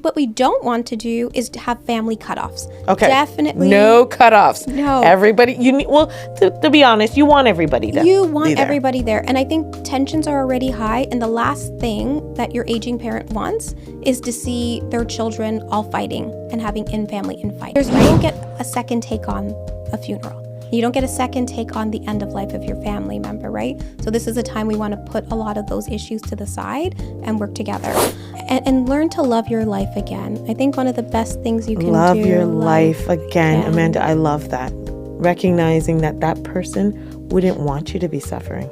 What we don't want to do is to have family cutoffs. Okay. Definitely. No cutoffs. No. Everybody, you need, well, to be honest, you want everybody to You want be there. everybody there. And I think tensions are already high. And the last thing that your aging parent wants is to see their children all fighting and having in-family infighting. You don't get a second take on a funeral. You don't get a second take on the end of life of your family member, right? So this is a time we want to put a lot of those issues to the side and work together and learn to love your life again. I think one of the best things you can do. Love your life again. Amanda, I love that. Recognizing that that person wouldn't want you to be suffering.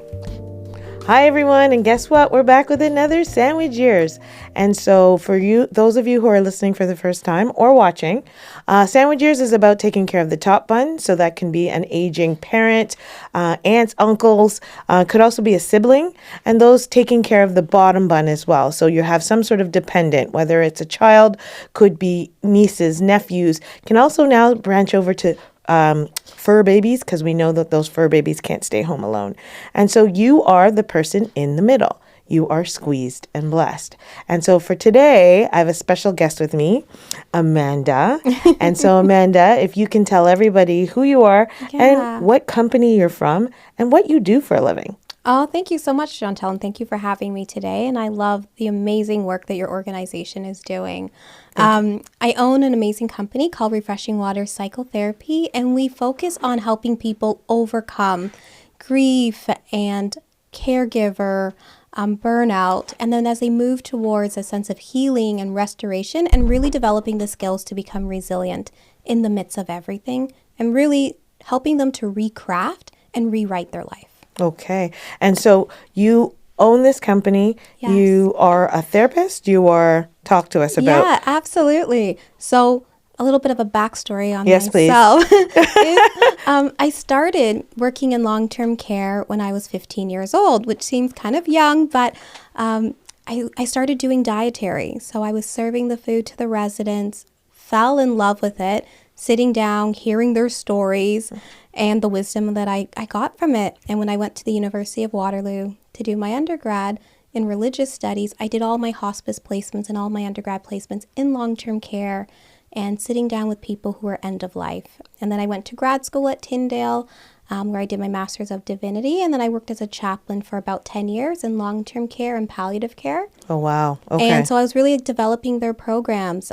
Hi, everyone. And guess what? We're back with another Sandwich Years. And so for you, those of you who are listening for the first time or watching, Sandwich Years is about taking care of the top bun. So that can be an aging parent, aunts, uncles, could also be a sibling, and those taking care of the bottom bun as well. So you have some sort of dependent, whether it's a child, could be nieces, nephews, can also now branch over to fur babies, because we know that those fur babies can't stay home alone. And so you are the person in the middle. You are squeezed and blessed. And so for today, I have a special guest with me, Amanda. And so Amanda, if you can tell everybody who you are and what company you're from and what you do for a living. Oh, thank you so much, Chantel, and thank you for having me today. And I love the amazing work that your organization is doing. I own an amazing company called Refreshing Water Psychotherapy, and we focus on helping people overcome grief and caregiver, burnout, and then as they move towards a sense of healing and restoration and really developing the skills to become resilient in the midst of everything and really helping them to recraft and rewrite their life. Okay. And so you own this company. Yes. You are a therapist. Talk to us about. Yeah, absolutely. So a little bit of a backstory on myself. Please. I started working in long-term care when I was 15 years old, which seems kind of young, but I started doing dietary. So I was serving the food to the residents, fell in love with it, sitting down, hearing their stories, and the wisdom that I got from it. And when I went to the University of Waterloo to do my undergrad in religious studies, I did all my hospice placements and all my undergrad placements in long-term care and sitting down with people who were end of life. And then I went to grad school at Tyndale, where I did my Master's of Divinity. And then I worked as a chaplain for about 10 years in long-term care and palliative care. Oh, wow. Okay. And so I was really developing their programs.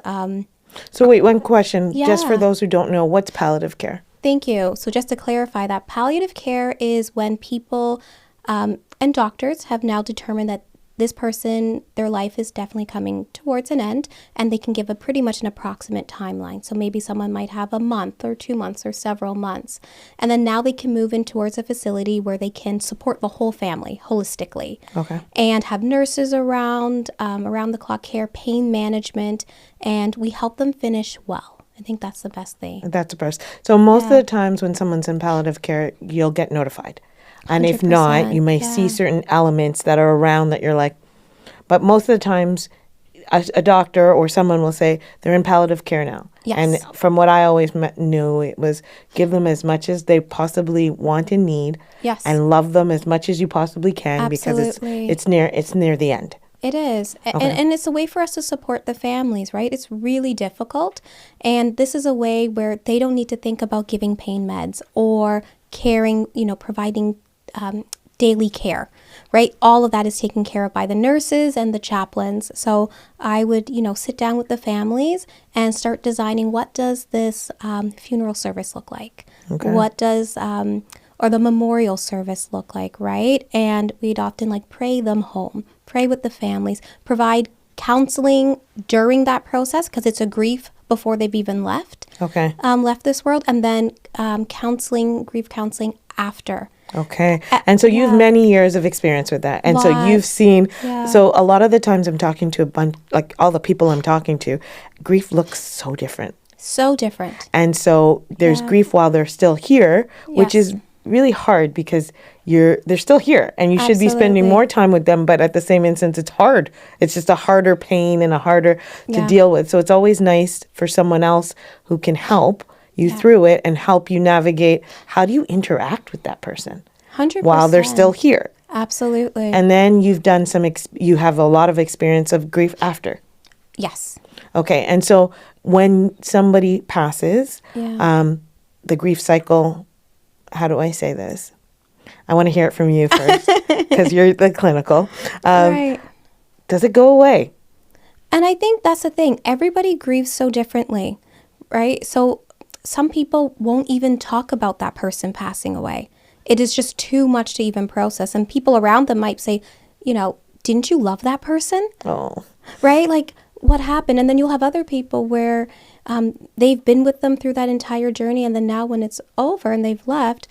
So wait, one question, just for those who don't know, what's palliative care? Thank you. So just to clarify that, palliative care is when people and doctors have now determined that this person, their life is definitely coming towards an end, and they can give a pretty much an approximate timeline. So maybe someone might have a month or 2 months or several months. And then now they can move in towards a facility where they can support the whole family holistically. Okay. And have nurses around the clock care, pain management, and we help them finish well. I think that's the best thing. That's the best. So most of the times when someone's in palliative care, you'll get notified. And if not, you may see certain elements that are around that you're like, but most of the times a doctor or someone will say they're in palliative care now. Yes. And from what I always knew, it was give them as much as they possibly want and need. Yes. And love them as much as you possibly can. Absolutely. Because it's near the end. It is. Okay. And it's a way for us to support the families, right? It's really difficult. And this is a way where they don't need to think about giving pain meds or caring, providing daily care, right? All of that is taken care of by the nurses and the chaplains. So I would, sit down with the families and start designing what does this funeral service look like? Okay. What does, or the memorial service look like, right? And we'd often pray them home, pray with the families, provide counseling during that process because it's a grief before they've even left this world, and then grief counseling after. Okay. And so you've many years of experience with that. And so you've seen, so a lot of the times I'm talking to a bunch, all the people I'm talking to, grief looks so different. So different. And so there's grief while they're still here, which is really hard because they're still here and you should be spending more time with them. But at the same instance, it's hard. It's just a harder pain and a harder to deal with. So it's always nice for someone else who can help you through it and help you navigate. How do you interact with that person 100% while they're still here? Absolutely. And then you've done you have a lot of experience of grief after. Yes. Okay. And so when somebody passes, Yeah. the grief cycle, how do I say this? I want to hear it from you first because you're the clinical. Right. Does it go away? And I think that's the thing. Everybody grieves so differently, right? So some people won't even talk about that person passing away. It is just too much to even process. And people around them might say, didn't you love that person? Oh. Right? Like, what happened? And then you'll have other people where they've been with them through that entire journey. And then now when it's over and they've left,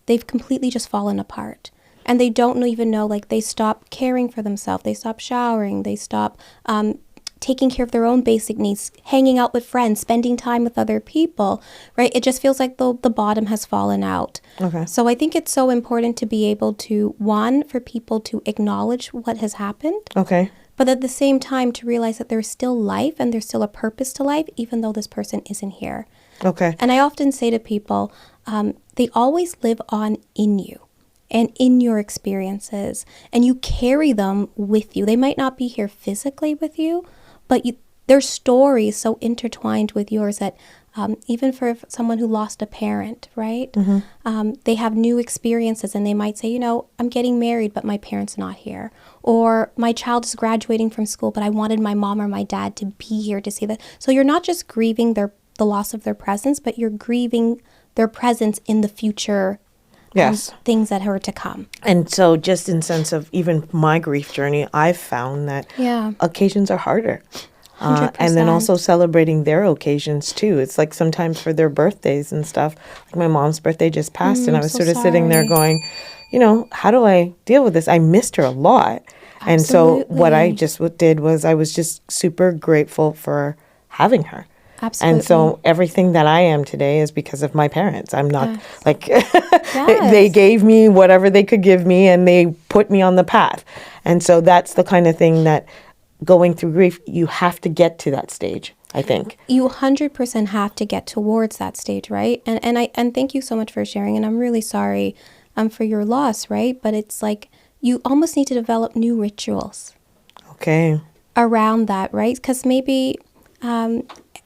they've completely just fallen apart. And they don't even know, like, they stop caring for themselves. They stop showering. They stop taking care of their own basic needs, hanging out with friends, spending time with other people, right? It just feels like the bottom has fallen out. Okay. So I think it's so important to be able to, one, for people to acknowledge what has happened. Okay. But at the same time, to realize that there's still life and there's still a purpose to life, even though this person isn't here. Okay. And I often say to people, they always live on in you and in your experiences, and you carry them with you. They might not be here physically with you, but their story is so intertwined with yours that even for someone who lost a parent, right? Mm-hmm. They have new experiences and they might say, I'm getting married, but my parent's not here. Or my child is graduating from school, but I wanted my mom or my dad to be here to see that. So you're not just grieving the loss of their presence, but you're grieving their presence in the future. Yes. Things that are to come. And so just in sense of even my grief journey, I've found that occasions are harder. And then also celebrating their occasions too. It's like sometimes for their birthdays and stuff. Like my mom's birthday just passed and I was sort of sitting there going, how do I deal with this? I missed her a lot. Absolutely. And so what I just did was I was just super grateful for having her. Absolutely. And so everything that I am today is because of my parents. I'm not they gave me whatever they could give me and they put me on the path. And so that's the kind of thing that going through grief, you have to get to that stage, I think. You 100% have to get towards that stage, right? And thank you so much for sharing. And I'm really sorry for your loss, right? But it's like you almost need to develop new rituals. Okay. Around that, right? Because maybe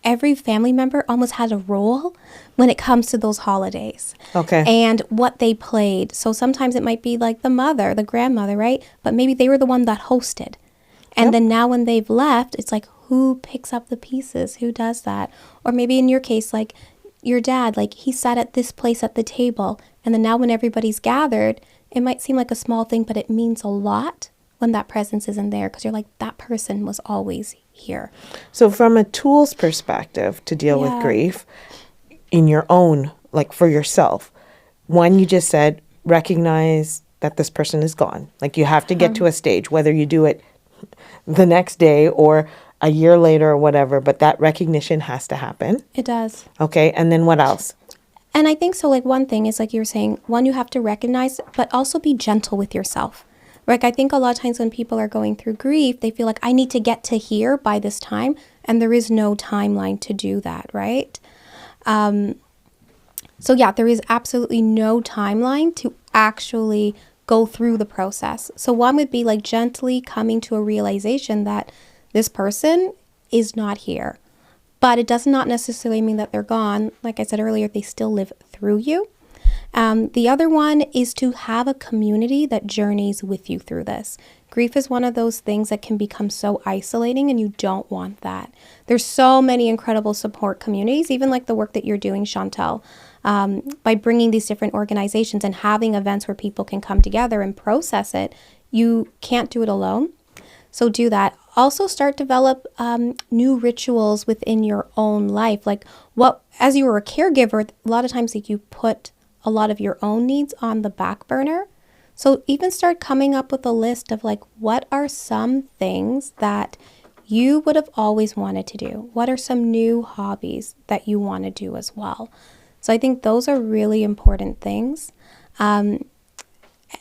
every family member almost has a role when it comes to those holidays. Okay. And what they played. So sometimes it might be like the mother, the grandmother, right? But maybe they were the one that hosted. And then now when they've left, it's like, who picks up the pieces? Who does that? Or maybe in your case, like your dad, like he sat at this place at the table. And then now when everybody's gathered, it might seem like a small thing, but it means a lot when that presence isn't there because you're like, that person was always here. So from a tools perspective to deal with grief in your own, like for yourself, one, you just said, recognize that this person is gone. Like you have to get to a stage, whether you do it the next day or a year later or whatever, but that recognition has to happen. It does. Okay. And then what else? And I think so, like one thing is like you were saying, one, you have to recognize, but also be gentle with yourself. Like I think a lot of times when people are going through grief, they feel like I need to get to here by this time. And there is no timeline to do that, right? So yeah, there is absolutely no timeline to actually go through the process. So one would be like gently coming to a realization that this person is not here. But it does not necessarily mean that they're gone. Like I said earlier, they still live through you. The other one is to have a community that journeys with you through this. Grief is one of those things that can become so isolating and you don't want that. There's so many incredible support communities, even like the work that you're doing, Chantel, by bringing these different organizations and having events where people can come together and process it. You can't do it alone. So do that. Also start develop new rituals within your own life. Like as you were a caregiver, a lot of times like you put a lot of your own needs on the back burner. So even start coming up with a list of like, what are some things that you would have always wanted to do? What are some new hobbies that you want to do as well? So I think those are really important things. And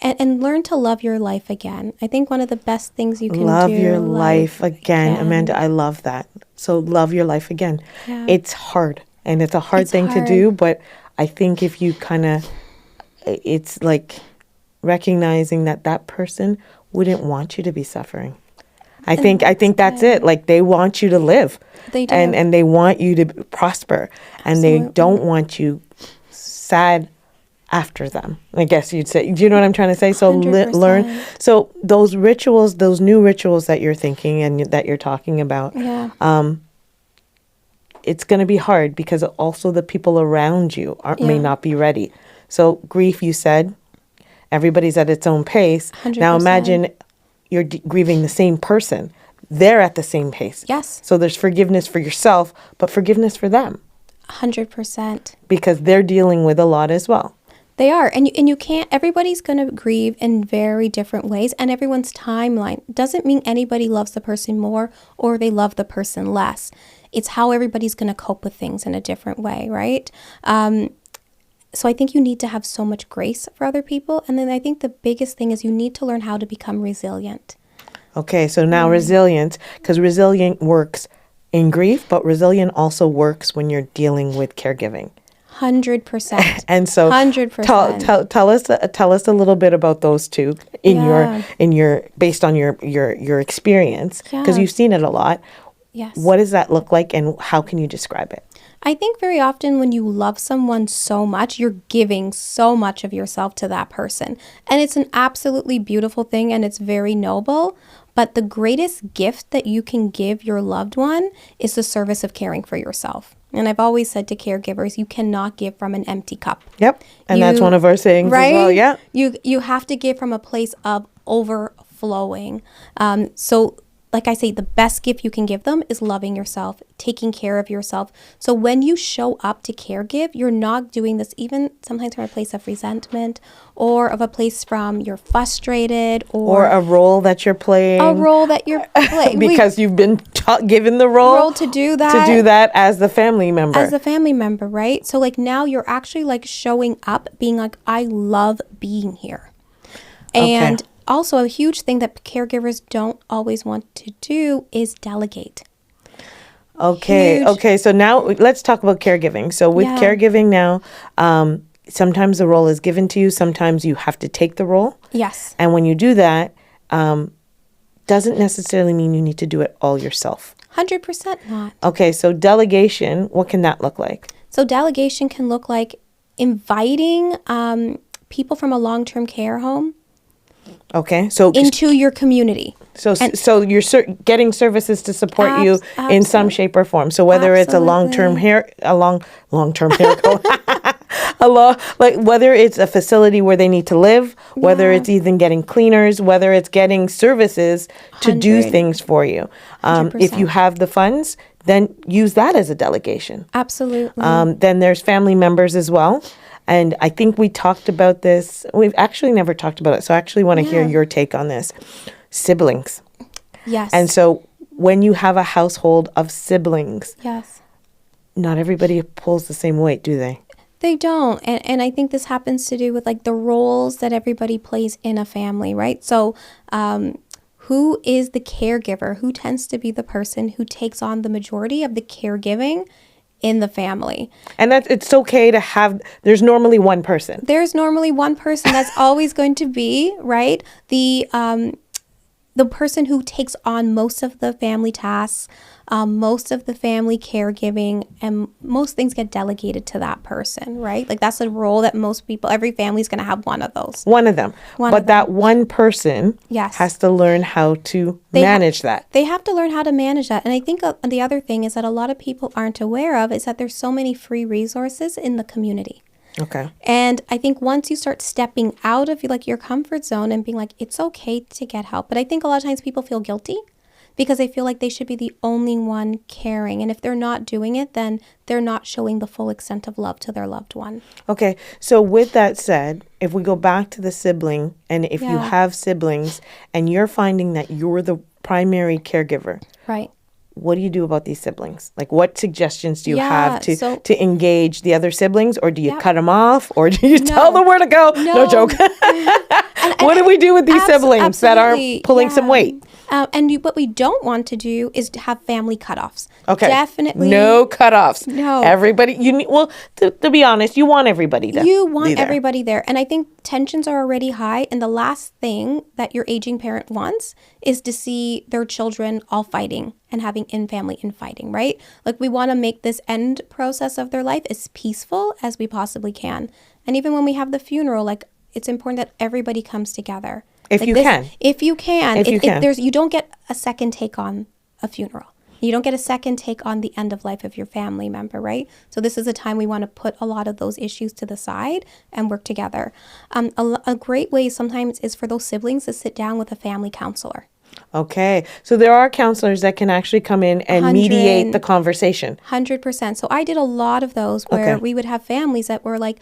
learn to love your life again. I think one of the best things you can love do. Love your life again. Amanda, I love that. So love your life again. Yeah. It's hard. And it's a hard thing to do. But I think if you it's like recognizing that person wouldn't want you to be suffering. I think that's it. Like, they want you to live. They do. And they want you to prosper. And Absolutely. they don't want you sad after them, I guess you'd say. Do you know what I'm trying to say? So learn. So those rituals, those new rituals that you're thinking and that you're talking about, it's going to be hard because also the people around you may not be ready. So grief, you said, everybody's at its own pace. 100%. Now imagine you're grieving the same person. They're at the same pace. Yes. So there's forgiveness for yourself, but forgiveness for them. 100%. Because they're dealing with a lot as well. They are. And you can't, everybody's going to grieve in very different ways. And everyone's timeline doesn't mean anybody loves the person more or they love the person less. It's how everybody's going to cope with things in a different way, right? So I think you need to have so much grace for other people. And then I think the biggest thing is you need to learn how to become resilient. Okay, so now resilience, because resilient works in grief, but resilient also works when you're dealing with caregiving. 100%. And so 100%. Tell us a little bit about those two in your based on your experience, because you've seen it a lot. Yes. What does that look like and how can you describe it? I think very often when you love someone so much, you're giving so much of yourself to that person. And it's an absolutely beautiful thing and it's very noble. But the greatest gift that you can give your loved one is the service of caring for yourself. And I've always said to caregivers, you cannot give from an empty cup. Yep. And that's one of our sayings as well. Yeah. You have to give from a place of overflowing. So like I say, the best gift you can give them is loving yourself, taking care of yourself. So when you show up to caregive, you're not doing this even sometimes from a place of resentment or of a place from you're frustrated or a role that you're playing. A role that you're playing. Because you've been given the role to do that. To do that as the family member. As the family member, right? So like now you're actually like showing up being like, I love being here. And also, a huge thing that caregivers don't always want to do is delegate. Okay. So now let's talk about caregiving. So with caregiving now, sometimes the role is given to you. Sometimes you have to take the role. Yes. And when you do that, doesn't necessarily mean you need to do it all yourself. 100% not. Okay. So delegation, what can that look like? So delegation can look like inviting people from a long-term care home. Okay, so into your community. So you're getting services to support you in some shape or form. So whether it's a long-term whether it's a facility where they need to live, whether it's even getting cleaners, whether it's getting services to do things for you. If you have the funds, then use that as a delegation. Absolutely. Then there's family members as well. And I think we talked about this. We've actually never talked about it. So I actually want to hear your take on this. Siblings. Yes. And so when you have a household of siblings, yes, not everybody pulls the same weight, do they? They don't. And I think this happens to do with like the roles that everybody plays in a family, right? So who is the caregiver? Who tends to be the person who takes on the majority of the caregiving in the family? And it's okay to have, there's normally one person. There's normally one person that's always going to be, right? The person who takes on most of the family tasks, most of the family caregiving, and most things get delegated to that person, right? Like that's a role that most people, every family is going to have one of those. One of them. But that one person has to learn how to manage that. They have to learn how to manage that. And I think the other thing is that a lot of people aren't aware of is that there's so many free resources in the community. Okay. And I think once you start stepping out of like your comfort zone and being like, it's okay to get help. But I think a lot of times people feel guilty because they feel like they should be the only one caring. And if they're not doing it, then they're not showing the full extent of love to their loved one. Okay. So with that said, if we go back to the sibling, and if you have siblings and you're finding that you're the primary caregiver. Right. What do you do about these siblings? Like, what suggestions do you have to engage the other siblings, or do you cut them off, or do you tell them where to go? No joke. What do we do with these siblings that are pulling some weight? What we don't want to do is to have family cutoffs. Okay. Definitely. No cutoffs. No. Everybody, to be honest, you want everybody there. You want everybody there. And I think tensions are already high. And the last thing that your aging parent wants is to see their children all fighting and having in-family infighting, right? Like, we want to make this end process of their life as peaceful as we possibly can. And even when we have the funeral, like, it's important that everybody comes together. If you can. You don't get a second take on a funeral. You don't get a second take on the end of life of your family member, right? So this is a time we want to put a lot of those issues to the side and work together. A great way sometimes is for those siblings to sit down with a family counselor. Okay. So there are counselors that can actually come in and mediate the conversation. 100%. So I did a lot of those where we would have families that were like,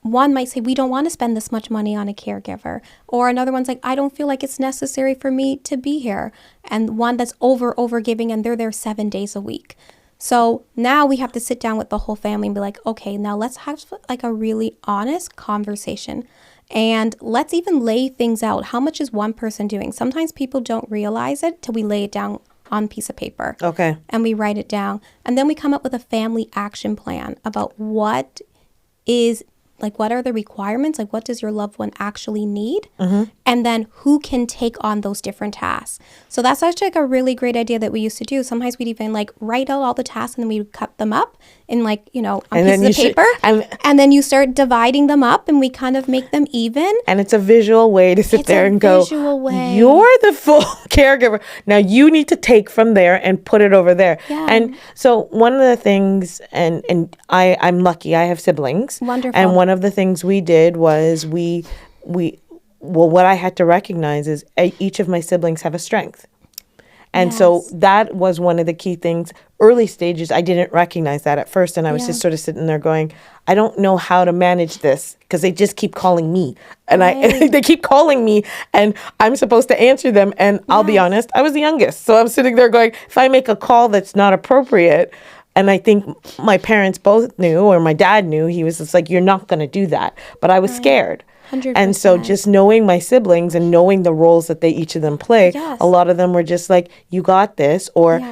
one might say, we don't want to spend this much money on a caregiver. Or another one's like, I don't feel like it's necessary for me to be here. And one that's over giving, and they're there 7 days a week. So now we have to sit down with the whole family and be like, okay, now let's have like a really honest conversation. And let's even lay things out. How much is one person doing? Sometimes people don't realize it till we lay it down on a piece of paper. Okay. And we write it down. And then we come up with a family action plan about what are the requirements? Like, what does your loved one actually need? Mm-hmm. And then who can take on those different tasks? So that's actually like a really great idea that we used to do. Sometimes we'd even like write out all the tasks and then we would cut them up in on pieces of paper. And then you start dividing them up and we kind of make them even. And it's a visual way to sit there and go, you're the full caregiver. Now you need to take from there and put it over there. Yeah. And so one of the things, and I'm lucky, I have siblings. Wonderful. And one of the things we did was what I had to recognize is each of my siblings have a strength. And so that was one of the key things. Early stages, I didn't recognize that at first. And I was just sort of sitting there going, I don't know how to manage this because they just keep calling me. And they keep calling me and I'm supposed to answer them. And I'll be honest, I was the youngest. So I'm sitting there going, if I make a call that's not appropriate, and I think my parents both knew, or my dad knew, he was just like, you're not going to do that. But I was scared. 100%. And so just knowing my siblings and knowing the roles that each of them play, a lot of them were just like, you got this, or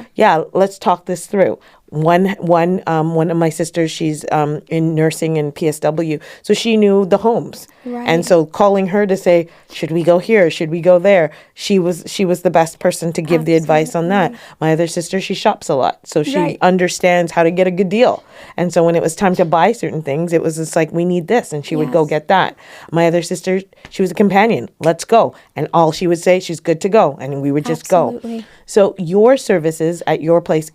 let's talk this through. One of my sisters, she's in nursing in PSW, so she knew the homes, and so calling her to say, should we go here, should we go there? She was the best person to give the advice on that. My other sister, she shops a lot, so she understands how to get a good deal, and so when it was time to buy certain things, it was just like, we need this, and she would go get that. My other sister, she was a companion. Let's go, and all she would say, she's good to go, and we would just go. So your services at your place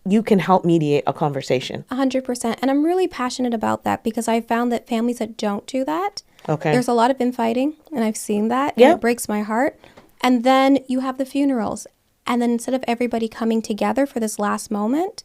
you can help mediate a conversation. 100%. And I'm really passionate about that because I found that families that don't do that, there's a lot of infighting, and I've seen that, and it breaks my heart. And then you have the funerals. And then instead of everybody coming together for this last moment,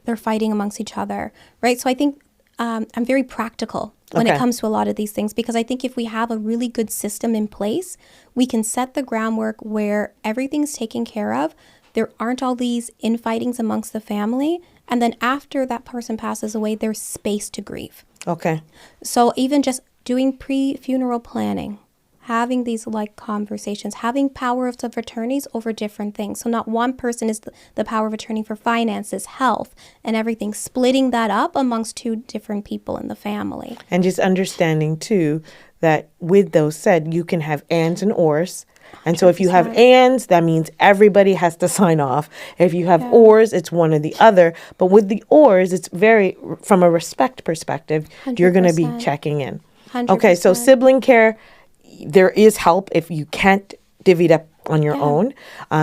they're fighting amongst each other, right? So I think I'm very practical when it comes to a lot of these things because I think if we have a really good system in place, we can set the groundwork where everything's taken care of. There aren't all these infightings amongst the family. And then after that person passes away, there's space to grieve. Okay. So even just doing pre-funeral planning, having these conversations, having powers of attorneys over different things. So not one person is the power of attorney for finances, health, and everything. Splitting that up amongst two different people in the family. And just understanding, too, that with those said, you can have ands and ors. And so if you have ands, that means everybody has to sign off. If you have ors, it's one or the other. But with the ors, it's very, from a respect perspective, 100%. You're going to be checking in. 100%. Okay, so sibling care, there is help if you can't divvy it up on your own.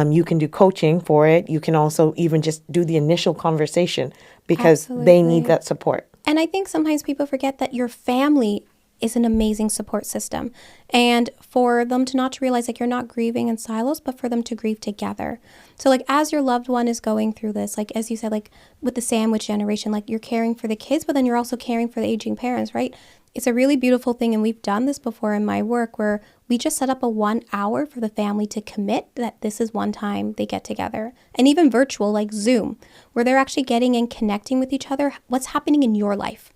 You can do coaching for it. You can also even just do the initial conversation because they need that support. And I think sometimes people forget that your family is an amazing support system. And for them to not realize you're not grieving in silos, but for them to grieve together. So as your loved one is going through this, as you said, with the sandwich generation, you're caring for the kids, but then you're also caring for the aging parents, right? It's a really beautiful thing. And we've done this before in my work where we just set up a 1 hour for the family to commit that this is one time they get together. And even virtual, like Zoom, where they're actually getting and connecting with each other. What's happening in your life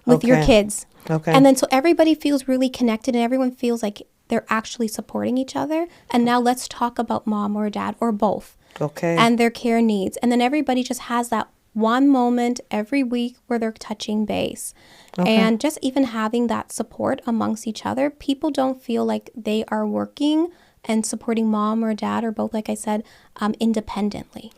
with your kids? Okay. And then so everybody feels really connected and everyone feels like they're actually supporting each other. And now let's talk about mom or dad or both. Okay. And their care needs. And then everybody just has that one moment every week where they're touching base. Okay. And just even having that support amongst each other, people don't feel like they are working and supporting mom or dad or both, like I said, independently.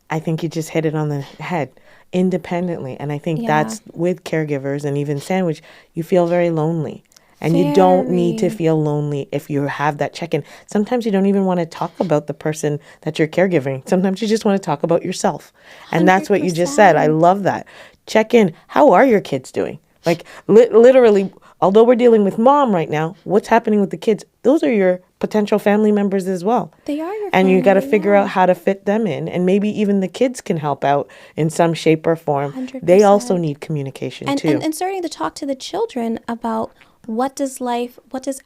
I think you just hit it on the head. Independently. And I think that's with caregivers and even Sandwich, you feel very lonely. And you don't need to feel lonely if you have that check-in. Sometimes you don't even want to talk about the person that you're caregiving. Sometimes you just want to talk about yourself. And 100%. That's what you just said. I love that. Check in. How are your kids doing? Like literally, although we're dealing with mom right now, what's happening with the kids? Those are your potential family members as well. They are your And you got to figure out how to fit them in. And maybe even the kids can help out in some shape or form. 100%. They also need communication too. And starting to talk to the children about what does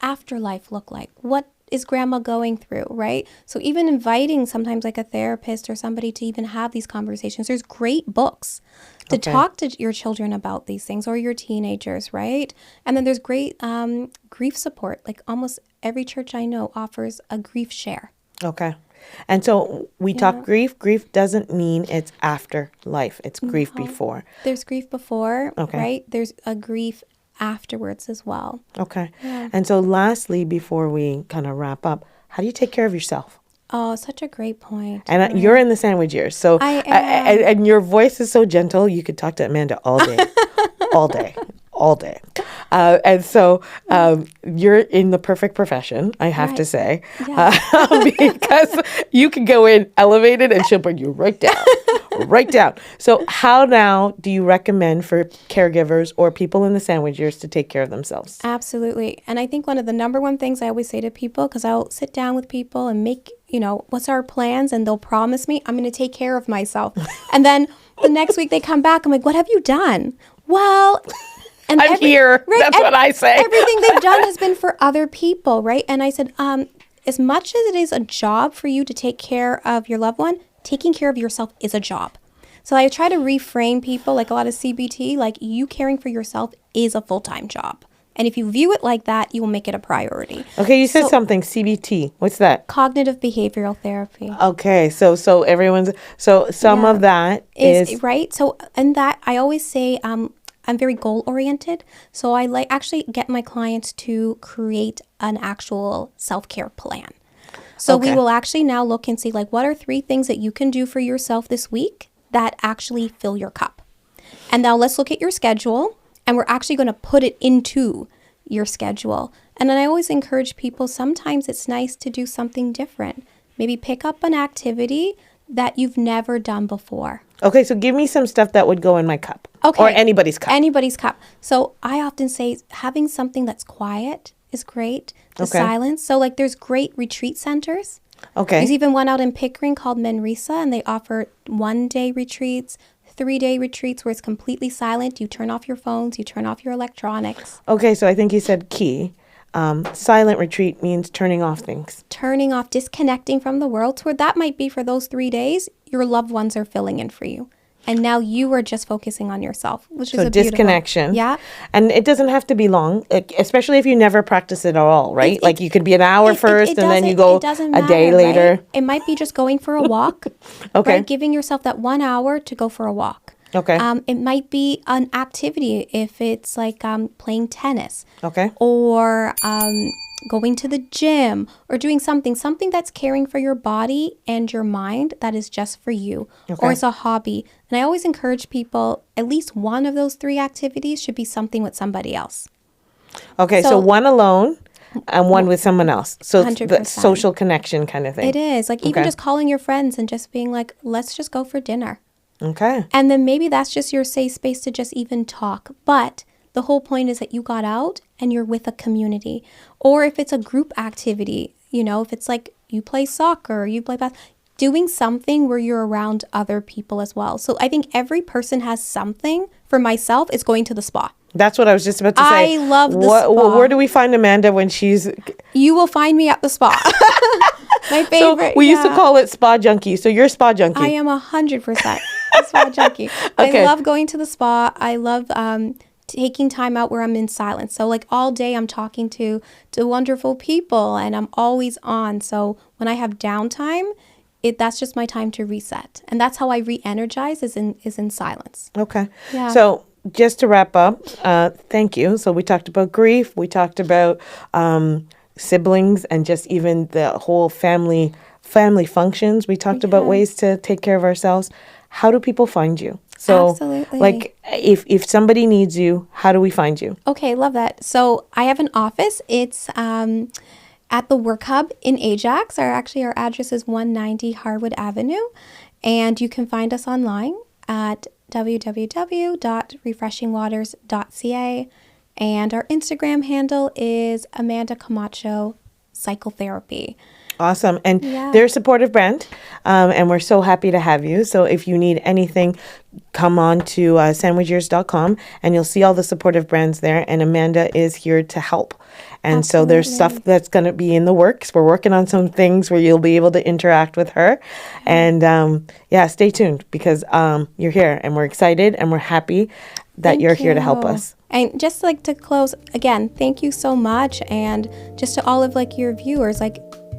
afterlife look like? What is grandma going through, right? So even inviting sometimes like a therapist or somebody to even have these conversations. There's great books to talk to your children about these things or your teenagers, right? And then there's great grief support. Like almost every church I know offers a grief share. Okay. And so we talk grief. Grief doesn't mean it's after life. It's grief before. There's grief before, right? There's a grief afterwards as well. Okay. Yeah. And so lastly, before we kind of wrap up, how do you take care of yourself? Oh, such a great point. And you're in the sandwich years. So and your voice is so gentle. You could talk to Amanda all day, all day, all day. And so you're in the perfect profession, I have to say, because you can go in elevated and she'll bring you right down. Right down. So how now do you recommend for caregivers or people in the sandwich years to take care of themselves? Absolutely. And I think one of the number one things I always say to people, because I'll sit down with people and make, what's our plans? And they'll promise me I'm going to take care of myself. And then the next week they come back. I'm like, what have you done? Well, and I'm here. Right, that's what I say. Everything they've done has been for other people, right? And I said, as much as it is a job for you to take care of your loved one, taking care of yourself is a job. So I try to reframe people, like a lot of CBT, like you caring for yourself is a full-time job. And if you view it like that, you will make it a priority. Okay, you said something, CBT. What's that? Cognitive behavioral therapy. Okay, so some of that is right. So in that, I always say I'm very goal-oriented. So I actually get my clients to create an actual self-care plan. So we will actually now look and see what are 3 things that you can do for yourself this week that actually fill your cup. And now let's look at your schedule, and we're actually going to put it into your schedule. And then I always encourage people, sometimes it's nice to do something different. Maybe pick up an activity that you've never done before. Okay, so give me some stuff that would go in my cup. Okay. Or anybody's cup. Anybody's cup. So I often say having something that's quiet is great. The silence. So there's great retreat centers. Okay. There's even one out in Pickering called Manresa, and they offer 1-day retreats, 3-day retreats where it's completely silent. You turn off your phones, you turn off your electronics. Okay, so I think you said key. Silent retreat means turning off things. Turning off, disconnecting from the world. So that might be for those 3 days, your loved ones are filling in for you. And now you are just focusing on yourself, which is a beautiful. So disconnection. Yeah. And it doesn't have to be long, especially if you never practice it at all, right? You could be an hour first and then you go a day later. Right? It might be just going for a walk. Okay. Right? Giving yourself that 1 hour to go for a walk. Okay. It might be an activity if it's playing tennis. Okay. Or going to the gym or doing something that's caring for your body and your mind that is just for you. Okay. Or it's a hobby. And I always encourage people, at least one of those 3 activities should be something with somebody else. Okay, so one alone and one with someone else. So 100%. The social connection kind of thing. It is. Even just calling your friends and just being let's just go for dinner. Okay. And then maybe that's just your safe space to just even talk. But the whole point is that you got out and you're with a community. Or if it's a group activity, if it's you play soccer, you play basketball, doing something where you're around other people as well. So I think every person has something. For myself, it's going to the spa. That's what I was just about to say. I love the spa. Where do we find Amanda when she's... You will find me at the spa. My favorite. So we used to call it spa junkie. So you're a spa junkie. I am 100% a spa junkie. Okay. I love going to the spa. I love... taking time out where I'm in silence. So like all day I'm talking to wonderful people and I'm always on. So when I have downtime, that's just my time to reset. And that's how I re-energize is in silence. Okay. Yeah. So just to wrap up, thank you. So we talked about grief. We talked about siblings and just even the whole family functions. We talked about ways to take care of ourselves. How do people find you? So Absolutely. like if somebody needs you, how do we find you? Okay, love that. So I have an office. It's at the Work Hub in Ajax. Our address is 190 Harwood Avenue. And you can find us online at www.refreshingwaters.ca. And our Instagram handle is Amanda Camacho Psychotherapy. Awesome. And they're a supportive brand, and we're so happy to have you. So if you need anything, come on to sandwichears.com, and you'll see all the supportive brands there, and Amanda is here to help. And Absolutely. So there's stuff that's going to be in the works. We're working on some things where you'll be able to interact with her. And stay tuned because you're here, and we're excited, and we're happy that you're here to help us. And just like to close, again, thank you so much. And just to all of like your viewers, like,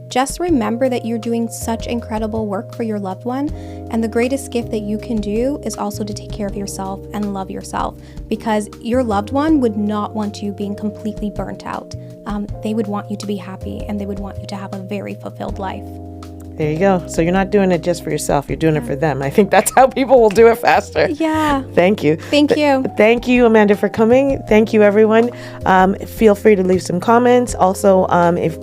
just remember that you're doing such incredible work for your loved one. And the greatest gift that you can do is also to take care of yourself and love yourself, because your loved one would not want you being completely burnt out. They would want you to be happy, and they would want you to have a very fulfilled life. There you go. So you're not doing it just for yourself. You're doing it for them. I think that's how people will do it faster. Yeah. Thank you. Thank you. Thank you, Amanda, for coming. Thank you, everyone. Feel free to leave some comments. Also,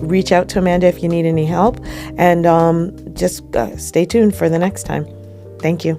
reach out to Amanda if you need any help. And just stay tuned for the next time. Thank you.